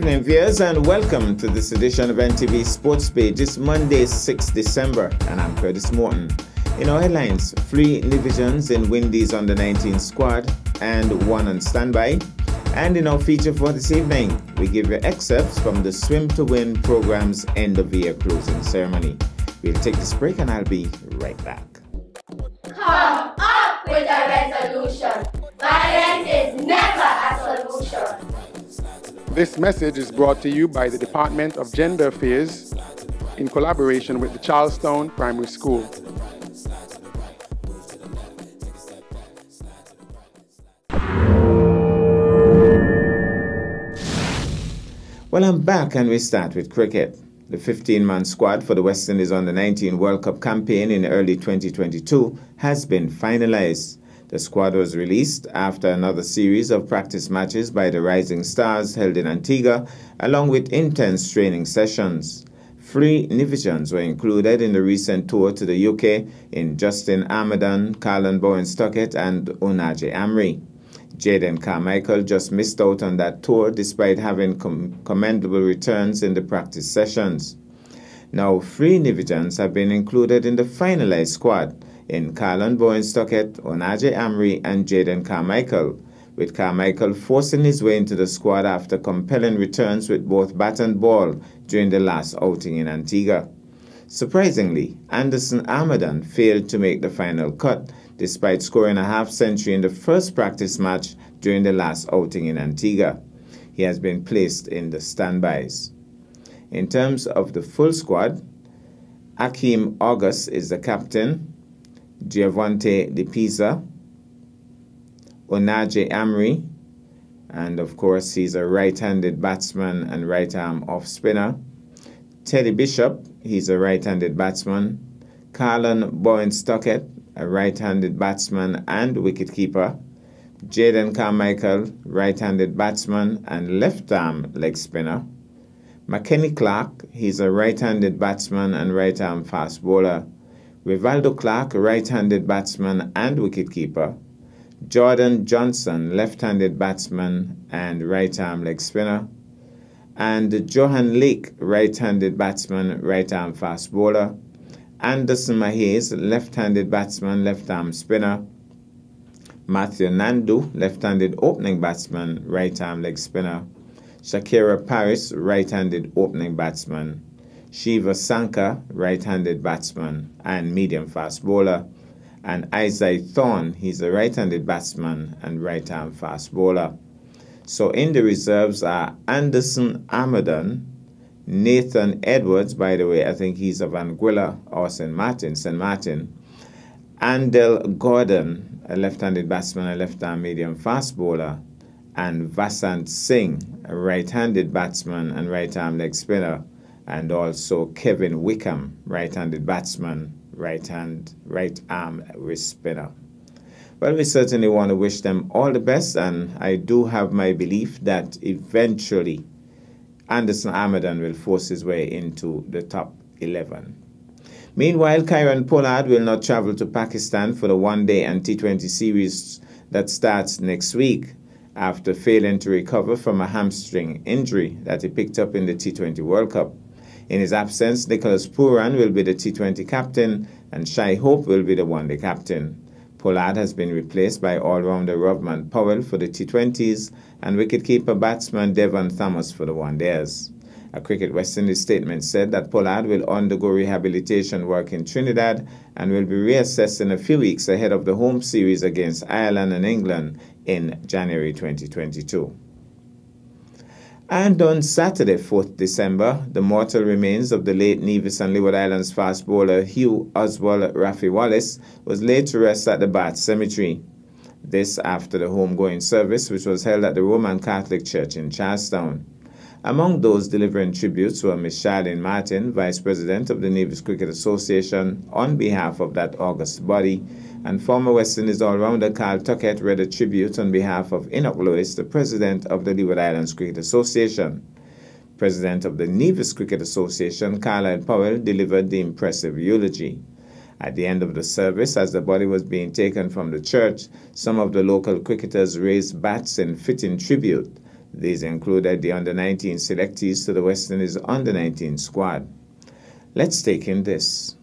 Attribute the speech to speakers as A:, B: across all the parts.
A: evening, viewers, and welcome to this edition of NTV Sports Page. It's Monday, 6 December, and I'm Curtis Morton. In our headlines, 3 divisions in Windies Under-19 squad and 1 on standby. And in our feature for this evening, we give you excerpts from the Swim to Win program's end-of-year closing ceremony. We'll take this break and I'll be right back.
B: Come up with a resolution. Violence is never a solution.
C: This message is brought to you by the Department of Gender Affairs in collaboration with the Charlestown Primary School.
A: Well, I'm back and we start with cricket. The 15-man squad for the West Indies Under-19 World Cup campaign in early 2022 has been finalized. The squad was released after another series of practice matches by the Rising Stars held in Antigua, along with intense training sessions. 3 Nigerians were included in the recent tour to the UK in Justin Armadan, Karlan Bowen-Stockett and Unaje Amri. Jayden Carmichael just missed out on that tour despite having commendable returns in the practice sessions. Now, 3 Nigerians have been included in the finalized squad in Karlan Bowen-Stockett, Unaje Amri and Jayden Carmichael, with Carmichael forcing his way into the squad after compelling returns with both bat and ball during the last outing in Antigua. Surprisingly, Anderson Armadan failed to make the final cut despite scoring a half-century in the first practice match during the last outing in Antigua. He has been placed in the standbys. In terms of the full squad, Akeem August is the captain, Giovante Di Pisa, Unaje Amri, and of course he's a right-handed batsman and right-arm off-spinner. Teddy Bishop, he's a right-handed batsman. Karlan Bowen-Stockett, a right-handed batsman and wicketkeeper. Jayden Carmichael, right-handed batsman and left-arm leg spinner. McKenny Clark, he's a right-handed batsman and right-arm fast bowler. Rivaldo Clark, right-handed batsman and wicketkeeper. Jordan Johnson, left-handed batsman and right-arm leg spinner. And Johan Lake, right-handed batsman, right-arm fast bowler. Anderson Mahez, left-handed batsman, left-arm spinner. Matthew Nandu, left-handed opening batsman, right-arm leg spinner. Shakira Paris, right-handed opening batsman. Shiva Sankar, right-handed batsman and medium-fast bowler. And Isaiah Thorne, he's a right-handed batsman and right-arm fast bowler. So in the reserves are Anderson Armadan, Nathan Edwards, by the way, I think he's of Anguilla or St. Martin, Andel Gordon, a left-handed batsman and left-arm medium-fast bowler, and Vasant Singh, a right-handed batsman and right-arm leg spinner, and also Kevin Wickham, right-handed batsman, right-arm wrist spinner. Well, we certainly want to wish them all the best, and I do have my belief that eventually Anderson Armadan will force his way into the top 11. Meanwhile, Kieron Pollard will not travel to Pakistan for the one-day and T20 series that starts next week after failing to recover from a hamstring injury that he picked up in the T20 World Cup. In his absence, Nicholas Pooran will be the T20 captain and Shai Hope will be the one-day captain. Pollard has been replaced by all-rounder Rovman Powell for the T20s and wicketkeeper batsman Devon Thomas for the one-days. A Cricket West Indies statement said that Pollard will undergo rehabilitation work in Trinidad and will be reassessed in a few weeks ahead of the home series against Ireland and England in January 2022. And on Saturday, 4th December, the mortal remains of the late Nevis and Leeward Islands fast bowler Hugh Oswald Rafi Wallace was laid to rest at the Bath Cemetery. This after the homegoing service which was held at the Roman Catholic Church in Charlestown. Among those delivering tributes were Ms. Charlene Martin, Vice President of the Nevis Cricket Association, on behalf of that august body, and former West Indies all-rounder Carl Tuckett read a tribute on behalf of Enoch Lewis, the President of the Leeward Islands Cricket Association. President of the Nevis Cricket Association, Carlisle Powell, delivered the impressive eulogy. At the end of the service, as the body was being taken from the church, some of the local cricketers raised bats in fitting tribute. These included the under-19 selectees to the West Indies under-19 squad. Let's take in this.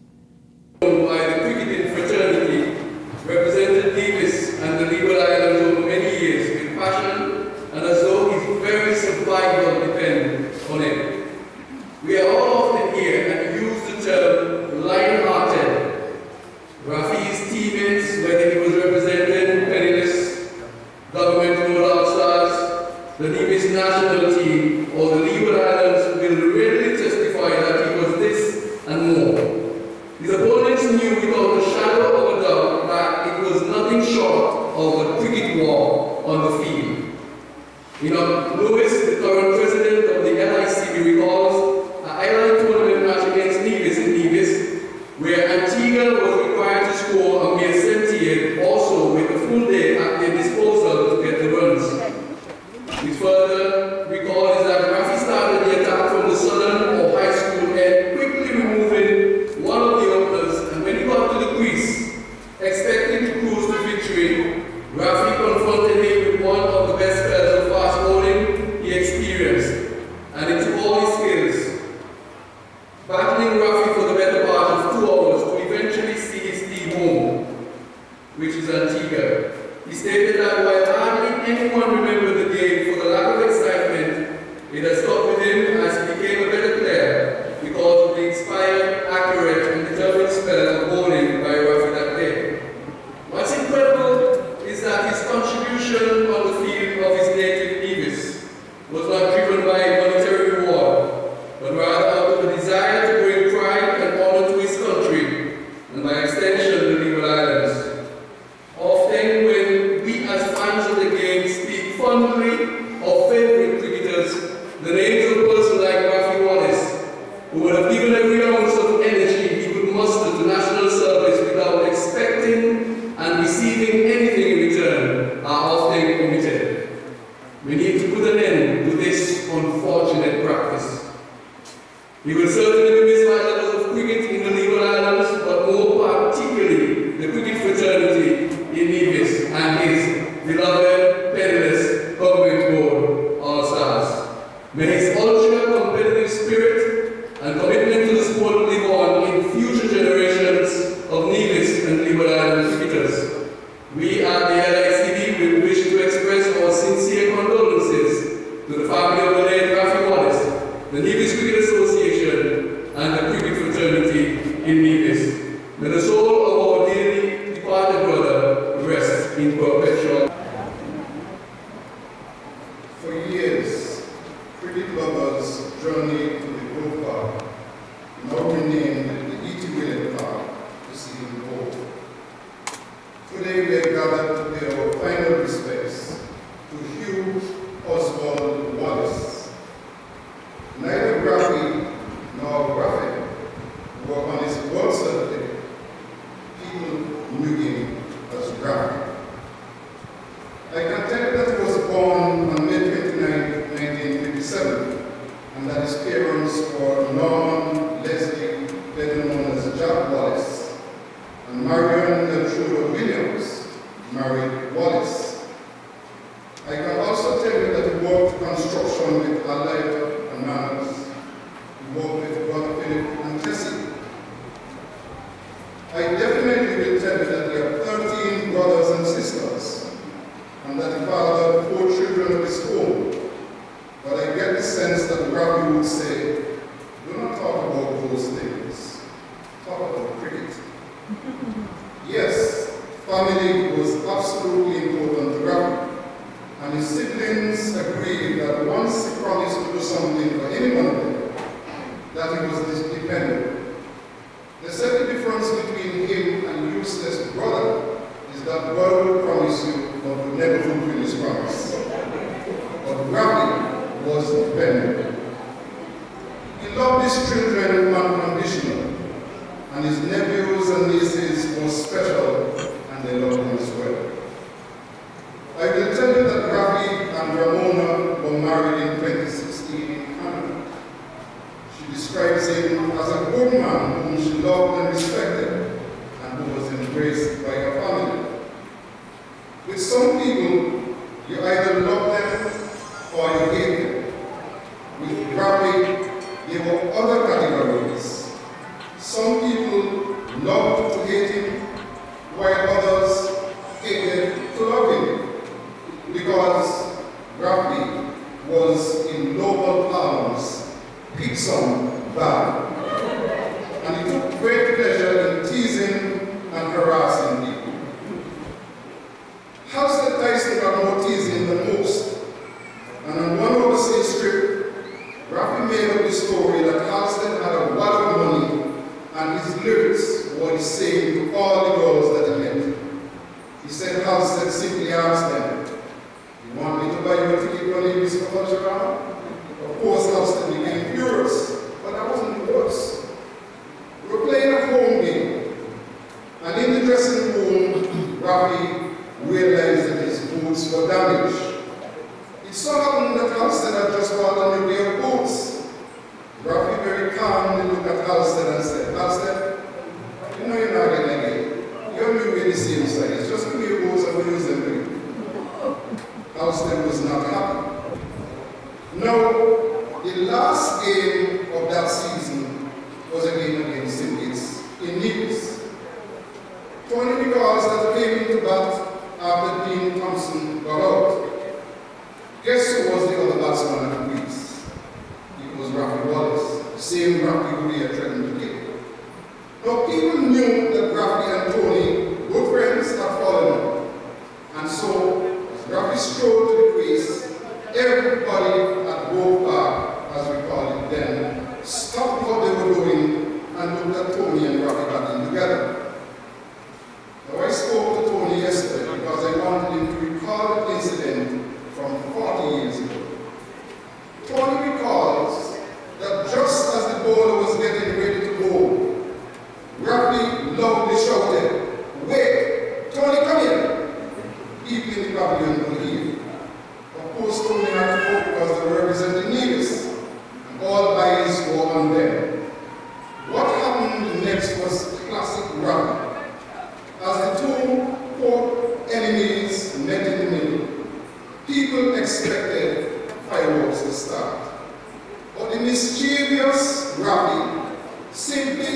D: By the cricketing fraternity, represented Davis and the Leeward Islands over many years with passion and as though his very survival depended on it. We are all often here and use the term lion-hearted. Rafi's teammates, whether he was representing penniless, government roll-out stars, the Davis national team, or the Leeward Islands will readily testify that he was this and more. His opponents knew without a shadow of a doubt that it was nothing short of a cricket war on the field. Lewis, the current president of the LICB, recalls an island tournament match against Nevis in Nevis, where Antigua was required to score a mere 78, also with a full day at their disposal to get the runs. His further recall is that Rafi started the attack from the southern or high school end, quickly removing one of the openers, and when he got to the crease, expecting to cruise to victory, Rafi confronted him with one of the best spells of fast bowling he experienced, and it took all his skills. Battling Rafi for the better part of 2 hours to eventually see his team home, which is Antigua. He stated that while hardly anyone remembered the game for the lack of excitement, it has stuck with him as he became a better player because of the inspired, accurate, and determined spell of bowling by Rafi that day. What's incredible is that his contribution on the field of his native Nevis was not driven by monetary reward, but rather out of a desire to bring pride and honor to his country, and by extension the Leeward Islands. Often when we as fans of the game speak fondly of favorite cricketers, the names of a person like Rafi Wallace, who would have given every ounce of energy he could muster to national service without expecting and receiving anything in return, are often omitted. We need to put an end to this unfortunate practice. He will certainly be missed by lovers of cricket in the Leeward Islands, but more particularly the cricket fraternity in Nevis and his beloved, penniless government board All-Stars. May his ultra-competitive spirit and commitment to the sport live on in future generations of Nevis and Leeward Island cricketers. We at the LICB will wish to express our sincere condolences to the family of the late Rafi Wallace, the Nevis Cricket Association, and the cricket fraternity in Nevis. May the soul of our dearly departed brother rest in perpetual.
E: For years, cricket lovers journeyed to the Grove Park, now renamed the E.T. Williams Park, to see him bowl. Today we are gathered to pay our final respects to Hugh Oswald Wallace. Neither Rafi nor Rafi were on his birth certificate. People knew him as Rafi. I can tell you that he was born on May 29, 1957, and that his parents were Norman Leslie, better known as Jack Wallace, and Marion Gertrude Williams, married Wallace. I can also tell you that he worked construction with Allied and Manners. He worked with Brother Philip and Tessie. I definitely will tell you that he had 13 brothers and sisters, and that he fathered 4 children of his own. But I get the sense that Rafi would say, do not talk about those things. Talk about cricket. Yes, family was absolutely important to Rafi, and his siblings agreed that once he promised to do something for anyone, that he was dependent. They said the difference between him and useless brother is that brother will promise you, but will never fulfill his promise. But Rafi was dependent. He loved his children unconditionally, and his nephews and nieces were special, and they loved him as well. I will tell you that Rafi and Ramona were married in 2016 in Canada. She describes him as a good man whom she loved and respected, and who was embraced by her family. With some people, you either love them or you hate them. With Rafi, there were other categories. Some people loved to hate him, while others hated to love him, because Rafi was, in local parlance, Pixon bad, and he took great pleasure in teasing and harassing people. Halstead Tyson got more teasing than most, and on one overseas trip, Rafi made up the story that Halstead had a wad of money and his lyrics were the same to all the girls that he met. He said Halstead simply asked them, "You want me to buy you a ticket for Nevis for Cultural?" Of course, Halstead became furious, but that wasn't the worst. We were playing a home game, and in the dressing room, Rafi realized that his boots were damaged. It so happened that Halstead had just bought a new pair of boots. Rafi very calmly looked at Halstead and said, "Halstead, you know you're not getting again. You're new with the same size. Just give me your boots and we'll use them for you." Halstead was not happy. Now, the last game of that season was a game against St. Kitts in Nevis. Tony recalls that he came into bat after Dean Thompson got out. Guess who was the other batsman at Nevis? It was Rafi Wallace, the same Rafi who we had threatened to kill. Now, people knew that Rafi and Tony, good friends, had fallen out. And so, as Rafi strolled to the crease, everybody at Grove Park, as we called it then, stopped what they were doing and looked at Tony and Rafi batting together. Now, I spoke to Tony yesterday because I wanted him to recall the incident from 40 years ago. Tony recalls that just as the bowler was getting ready to bowl, Rafi loudly shouted, "Wait, Tony, come here!" People in the pavilion could hear. Of course, Tony had to go because they were representing Nevis, and all eyes were on them. What happened next was classic Rafi. As the two poor enemies met in the middle, people expected fireworks to start. But the mischievous Rafi simply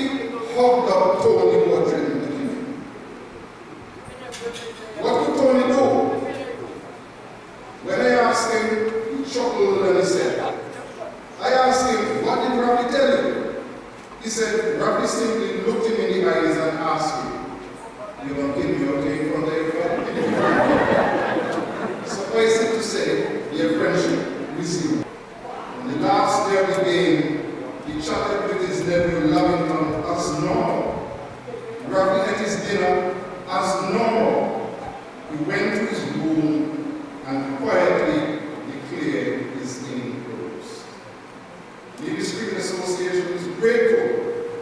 E: hugged up Tony who was threatening to kill him. What could Tony do? When I asked him, he chuckled and he said, I asked him, "What did Rafi tell you?" He said, Rafi simply looked him in the eyes and asked him, "You gonna give me okay in front of everybody?" Suffice it to say, their friendship resumed. On the last day of the game, he chatted with his nephew Lavington as normal. Rafi ate his dinner as normal. He went to his room and quietly declared his name closed. The Nevis Cricket Association is grateful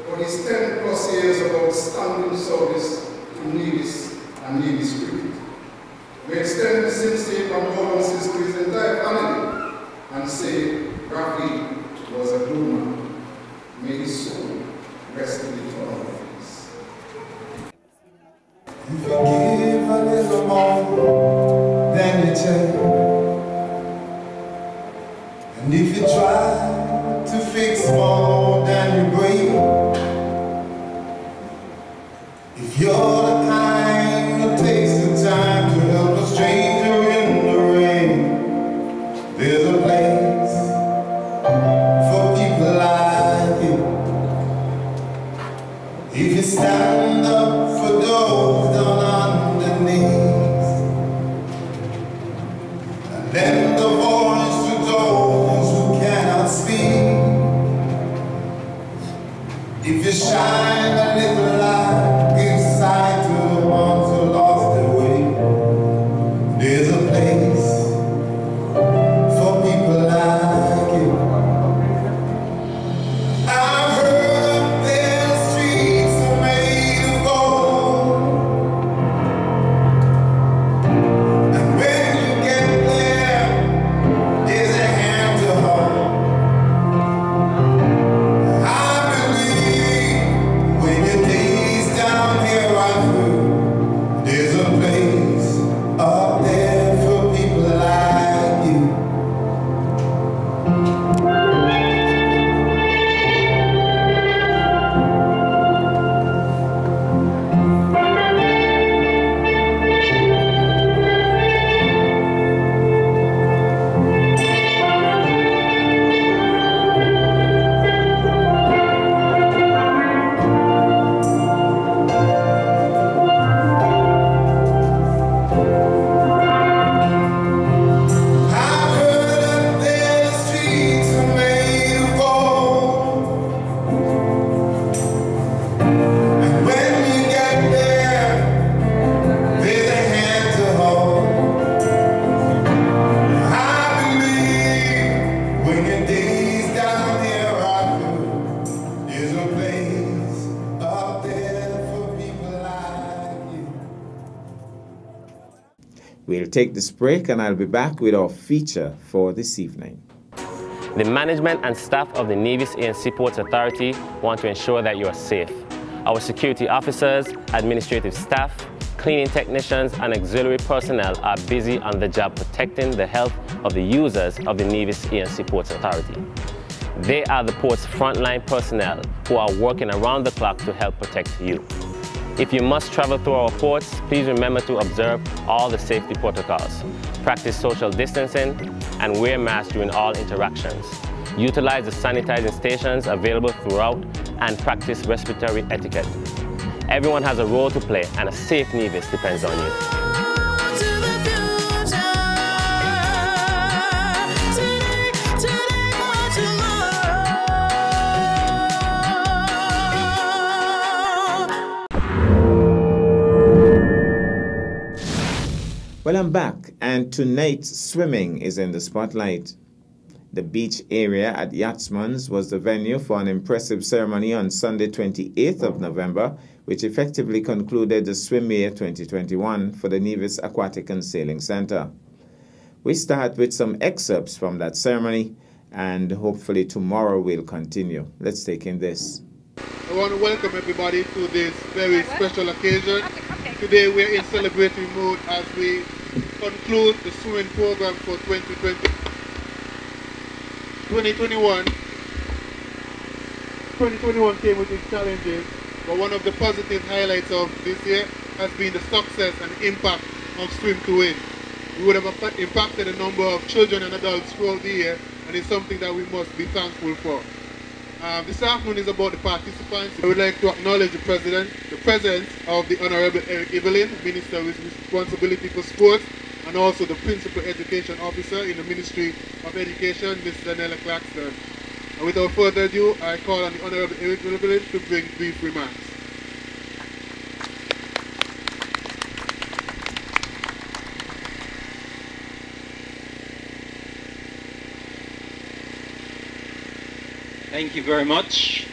E: for his 10+ years of outstanding service to Nevis and Nevis cricket. We extend the sincere condolences to his entire family and say Rafi was a good man. May his soul rest in eternal peace.
F: If you give a little more than you take, and if you try to fix more than you break, if you're the kind who takes the time to help a stranger in the rain, there's a place for people like you. If you stand up for those down on their knees, and lend a voice to those who cannot speak, if you shine a little light, give sight to the ones who lost their way, there's a place for people like you. I've heard up there the streets are made of gold, and when you get there, there's a hand to hold. I believe when your days down
A: We'll take this break and I'll be back with our feature for this evening.
G: The management and staff of the Nevis Air and Seaports Authority want to ensure that you are safe. Our security officers, administrative staff, cleaning technicians and auxiliary personnel are busy on the job protecting the health of the users of the Nevis Air and Seaports Authority. They are the port's frontline personnel who are working around the clock to help protect you. If you must travel through our ports, please remember to observe all the safety protocols, practice social distancing, and wear masks during all interactions. Utilize the sanitizing stations available throughout and practice respiratory etiquette. Everyone has a role to play and a safe Nevis depends on you.
A: Well, I'm back, and tonight swimming is in the spotlight. The beach area at Yachtsman's was the venue for an impressive ceremony on Sunday, 28th of November, which effectively concluded the Swim Year 2021 for the Nevis Aquatic and Sailing Center. We start with some excerpts from that ceremony, and hopefully tomorrow we'll continue. Let's take in this.
C: I want to welcome everybody to this very special occasion. Today we're in celebratory mood as we conclude the swimming program for 2020. 2021 came with its challenges, but one of the positive highlights of this year has been the success and impact of Swim to Win. We would have impacted a number of children and adults throughout the year, and it's something that we must be thankful for. This afternoon is about the participants. I would like to acknowledge the presence of the Honorable Eric Evelyn, Minister with responsibility for sports, and also the Principal Education Officer in the Ministry of Education, Ms. Zanella Claxton. And without further ado, I call on the Honorable Eric Evelyn to bring brief remarks.
H: Thank you very much,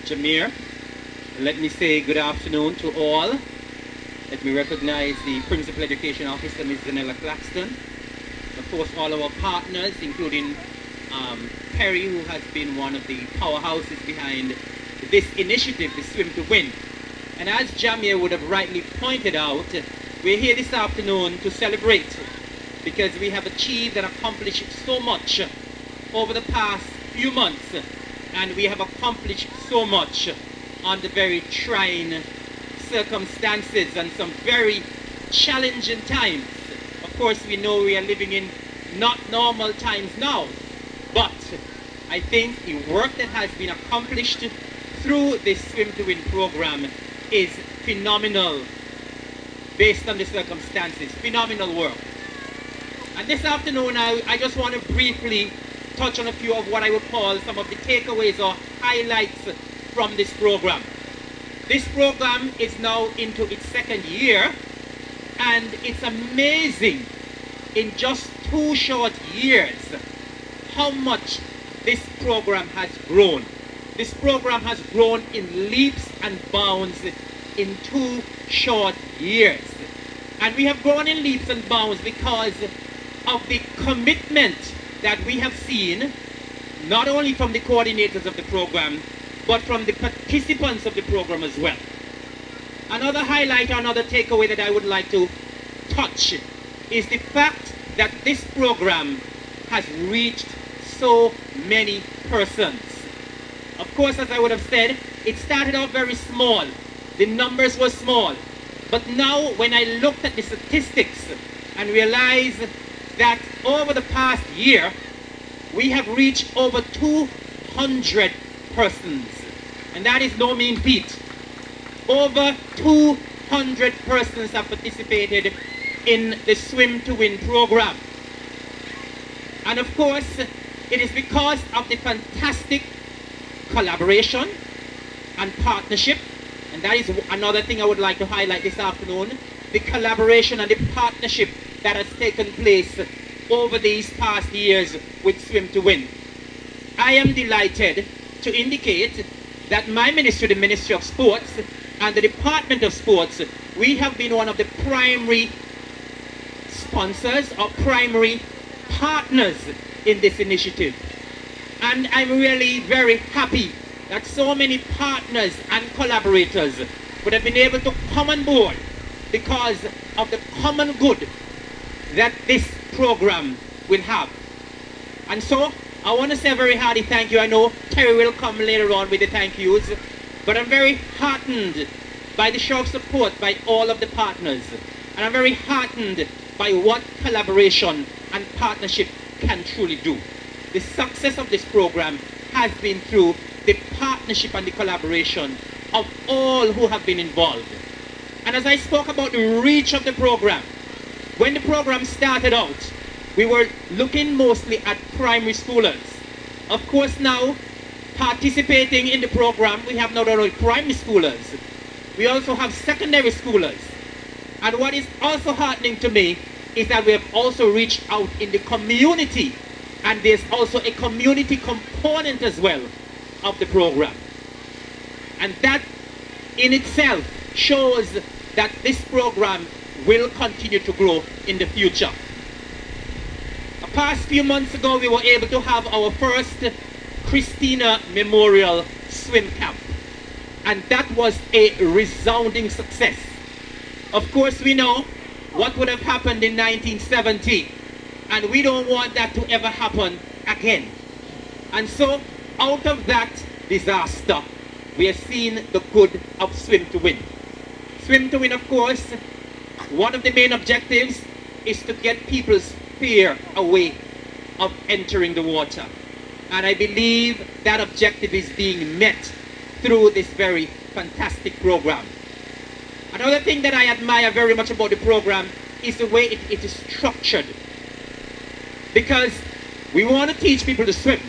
H: Jamir. Let me say good afternoon to all. Let me recognize the Principal Education Officer, Ms. Zanella Claxton. Of course, all our partners, including Perry, who has been one of the powerhouses behind this initiative, the Swim to Win. And as Jamir would have rightly pointed out, we're here this afternoon to celebrate because we have achieved and accomplished so much over the past few months, and we have accomplished so much under very trying circumstances and some very challenging times. Of course, we know we are living in not normal times now, but I think the work that has been accomplished through this Swim to Win program is phenomenal based on the circumstances. Phenomenal work. And this afternoon, I just want to briefly touch on a few of what I would call some of the takeaways or highlights from this program. This program is now into its second year, and it's amazing in just 2 short years how much this program has grown. This program has grown in leaps and bounds in 2 short years. And we have grown in leaps and bounds because of the commitment that we have seen, not only from the coordinators of the program, but from the participants of the program as well. Another highlight, another takeaway that I would like to touch is the fact that this program has reached so many persons. Of course, as I would have said, it started off very small. The numbers were small. But now when I looked at the statistics and realized that over the past year, we have reached over 200 persons. And that is no mean feat. Over 200 persons have participated in the Swim to Win program. And of course, it is because of the fantastic collaboration and partnership. And that is another thing I would like to highlight this afternoon. The collaboration and the partnership that has taken place over these past years with Swim to Win. I am delighted to indicate that my ministry, the Ministry of Sports, and the Department of Sports, we have been one of the primary sponsors or primary partners in this initiative. And I'm really very happy that so many partners and collaborators would have been able to come on board because of the common good that this program will have. And so I want to say a very hearty thank you. I know Terry will come later on with the thank yous, but I'm very heartened by the show of support by all of the partners. And I'm very heartened by what collaboration and partnership can truly do. The success of this program has been through the partnership and the collaboration of all who have been involved. And as I spoke about the reach of the program, when the program started out, we were looking mostly at primary schoolers. Of course now, participating in the program, we have not only primary schoolers, we also have secondary schoolers. And what is also heartening to me is that we have also reached out in the community, and there's also a community component as well of the program. And that in itself shows that this program will continue to grow in the future. A past few months ago, we were able to have our first Christina Memorial Swim Camp, and that was a resounding success. Of course, we know what would have happened in 1970, and we don't want that to ever happen again. And so, out of that disaster, we have seen the good of Swim to Win. Swim to Win, of course, one of the main objectives is to get people's fear away of entering the water. And I believe that objective is being met through this very fantastic program. Another thing that I admire very much about the program is the way it is structured. Because we want to teach people to swim,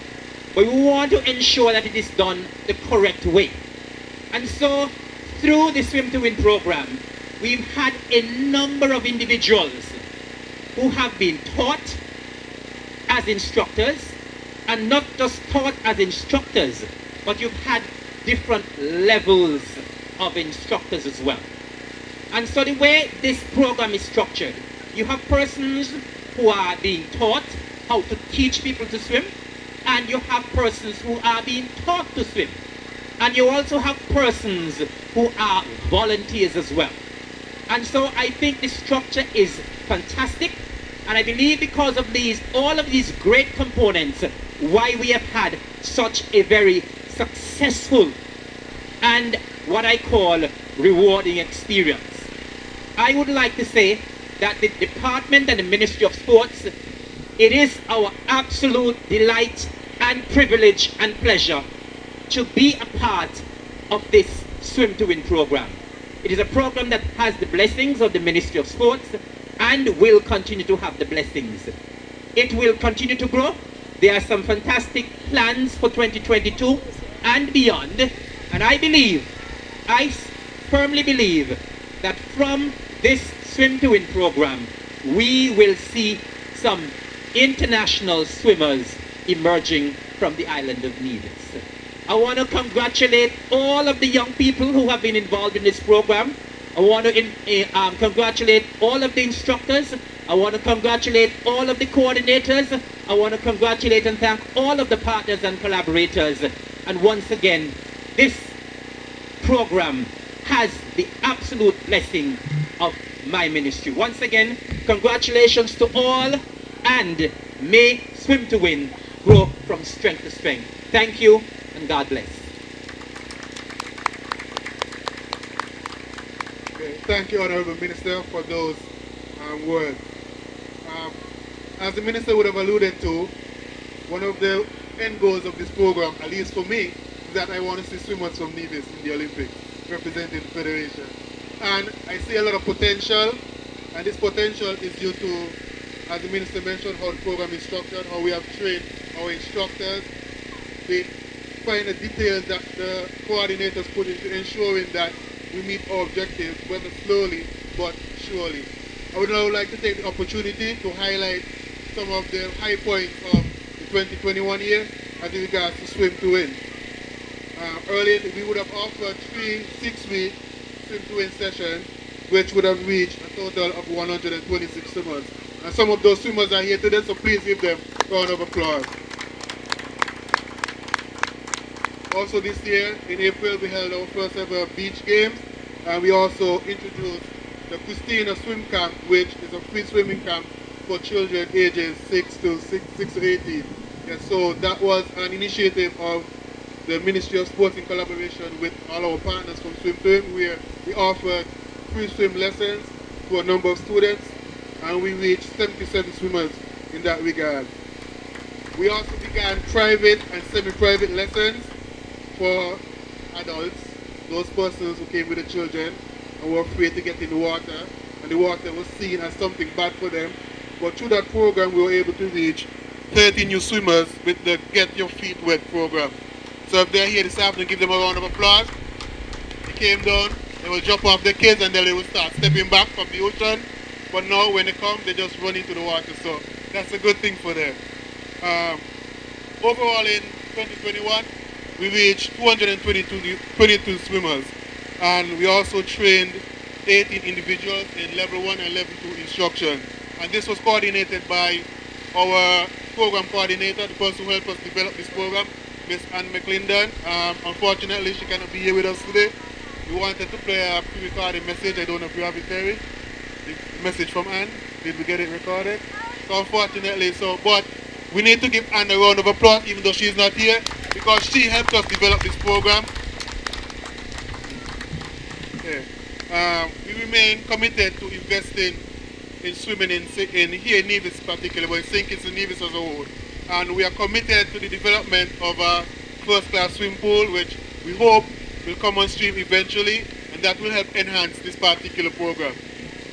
H: but we want to ensure that it is done the correct way. And so, through the Swim to Win program, we've had a number of individuals who have been taught as instructors, and not just taught as instructors, but you've had different levels of instructors as well. And so the way this program is structured, you have persons who are being taught how to teach people to swim, and you have persons who are being taught to swim. And you also have persons who are volunteers as well. And so I think the structure is fantastic, and I believe because of all of these great components, why we have had such a very successful and what I call rewarding experience. I would like to say that the department and the Ministry of Sports, it is our absolute delight and privilege and pleasure to be a part of this Swim to Win program. It is a program that has the blessings of the Ministry of Sports and will continue to have the blessings. It will continue to grow. There are some fantastic plans for 2022 and beyond. And I firmly believe that from this Swim to Win program, we will see some international swimmers emerging from the island of Nevis. I want to congratulate all of the young people who have been involved in this program. I want to congratulate all of the instructors. I want to congratulate all of the coordinators. I want to congratulate and thank all of the partners and collaborators. And once again, this program has the absolute blessing of my ministry. Once again, congratulations to all, and may Swim to Win grow from strength to strength. Thank you, and God bless.
C: Okay, thank you, Honorable Minister, for those words. As the Minister would have alluded to, one of the end goals of this program, at least for me, is that I want to see swimmers from Nevis in the Olympics, representing the Federation. And I see a lot of potential, and this potential is due to, as the Minister mentioned, how the program is structured, how we have trained our instructors, the finer details that the coordinators put into ensuring that we meet our objectives, whether slowly but surely. I would now like to take the opportunity to highlight some of the high points of the 2021 year as regards to Swim to Win. Earlier, we would have offered 3 6-week Swim to Win sessions, which would have reached a total of 126 swimmers And some of those swimmers are here today, so please give them a round of applause. Also this year, in April, we held our first ever beach games, and we also introduced the Christina Swim Camp, which is a free swimming camp for children ages 6 to 18. Yeah, so that was an initiative of the Ministry of Sports in collaboration with all our partners from Swim to Win, where we offered free swim lessons to a number of students, and we reached 77 swimmers in that regard. We also began private and semi-private lessons for adults, those persons who came with the children and were afraid to get in the water, and the water was seen as something bad for them. But through that program, we were able to reach 30 new swimmers with the Get Your Feet Wet program. So if they're here this afternoon, give them a round of applause. They came down, they will drop off their kids, and then they will start stepping back from the ocean. But now when they come, they just run into the water, so that's a good thing for them. Overall in 2021, we reached 222 swimmers, and we also trained 18 individuals in level 1 and level 2 instruction. And this was coordinated by our program coordinator, the person who helped us develop this program, Miss Anne McClendon. Unfortunately, she cannot be here with us today. We wanted to play a pre-recorded message. I don't know if you have it, Terry. The message from Anne. Did we get it recorded? So unfortunately, but we need to give Anne a round of applause, even though she's not here, because she helped us develop this program. Yeah. We remain committed to investing in swimming here in Nevis particularly, but in St. Kitts and Nevis as a whole. And we are committed to the development of a first-class swim pool, which we hope will come on stream eventually, and that will help enhance this particular program.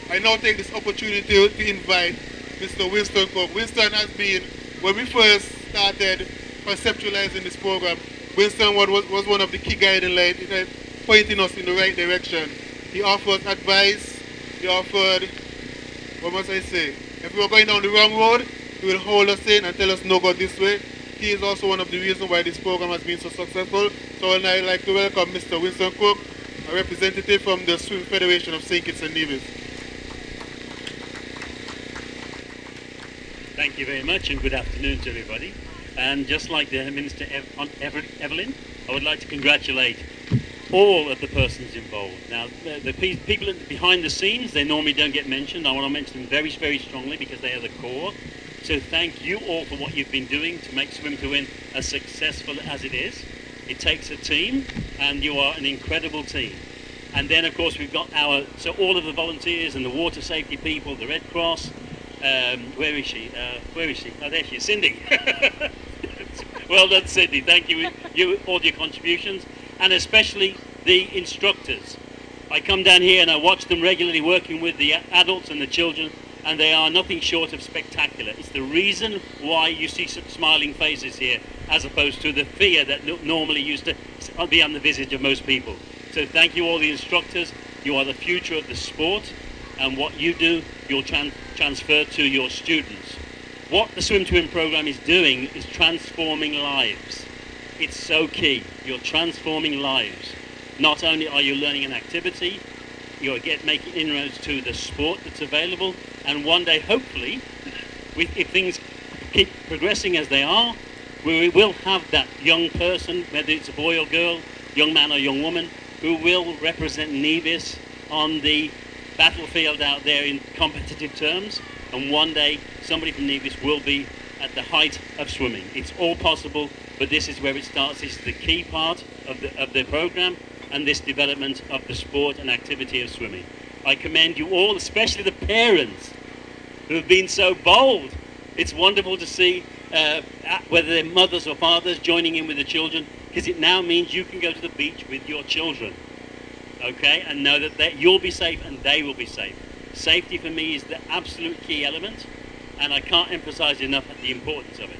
C: I now take this opportunity to invite Mr. Winston Cook. Winston has been, when we first started conceptualizing this program, Winston was one of the key guiding lights, pointing us in the right direction. He offered advice, he offered, what must I say, if we were going down the wrong road, he will hold us in and tell us no, go this way. He is also one of the reasons why this program has been so successful. So I'd like to welcome Mr. Winston Cook, a representative from the Swim Federation of St. Kitts and Nevis.
I: Thank you very much, and good afternoon to everybody. And just like the Minister Evelyn, I would like to congratulate all of the persons involved. Now, the people behind the scenes, they normally don't get mentioned. I want to mention them very, very strongly because they are the core. So thank you all for what you've been doing to make Swim to Win as successful as it is. It takes a team, and you are an incredible team. And then, of course, we've got so all of the volunteers and the water safety people, the Red Cross. Where is she? Where is she? Oh, there she is, Cindy. Well done, Cindy. Thank you, all your contributions, and especially the instructors. I come down here and I watch them regularly working with the adults and the children, and they are nothing short of spectacular. It's the reason why you see some smiling faces here, as opposed to the fear that normally used to be on the visage of most people. So thank you all the instructors. You are the future of the sport, and what you do, you'll transfer to your students. What the Swim to Win program is doing is transforming lives. It's so key. You're transforming lives. Not only are you learning an activity, you're making inroads to the sport that's available, and one day, hopefully, if things keep progressing as they are, we will have that young person, whether it's a boy or girl, young man or young woman, who will represent Nevis on the battlefield out there in competitive terms, and one day somebody from Nevis will be at the height of swimming. It's all possible, but this is where it starts. This is the key part of the program, and this development of the sport and activity of swimming. I commend you all, especially the parents who have been so bold. It's wonderful to see whether they're mothers or fathers joining in with the children, because it now means you can go to the beach with your children, okay, and know that you'll be safe and they will be safe. Safety for me is the absolute key element, and I can't emphasize enough the importance of it.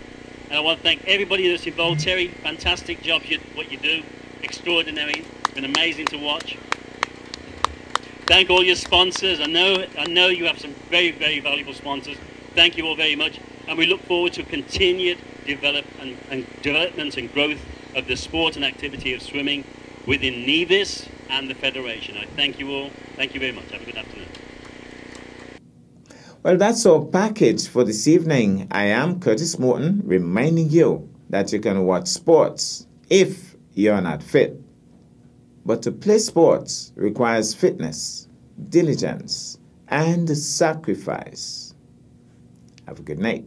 I: And I want to thank everybody that's involved. Terry, fantastic job what you do, extraordinary, it's been amazing to watch. Thank all your sponsors. I know you have some very, very valuable sponsors. Thank you all very much, and we look forward to continued development and growth of the sport and activity of swimming within Nevis and the Federation. I thank you all. Thank you very much. Have a good afternoon.
A: Well, that's our package for this evening. I am Curtis Morton, reminding you that you can watch sports if you're not fit. But to play sports requires fitness, diligence, and sacrifice. Have a good night.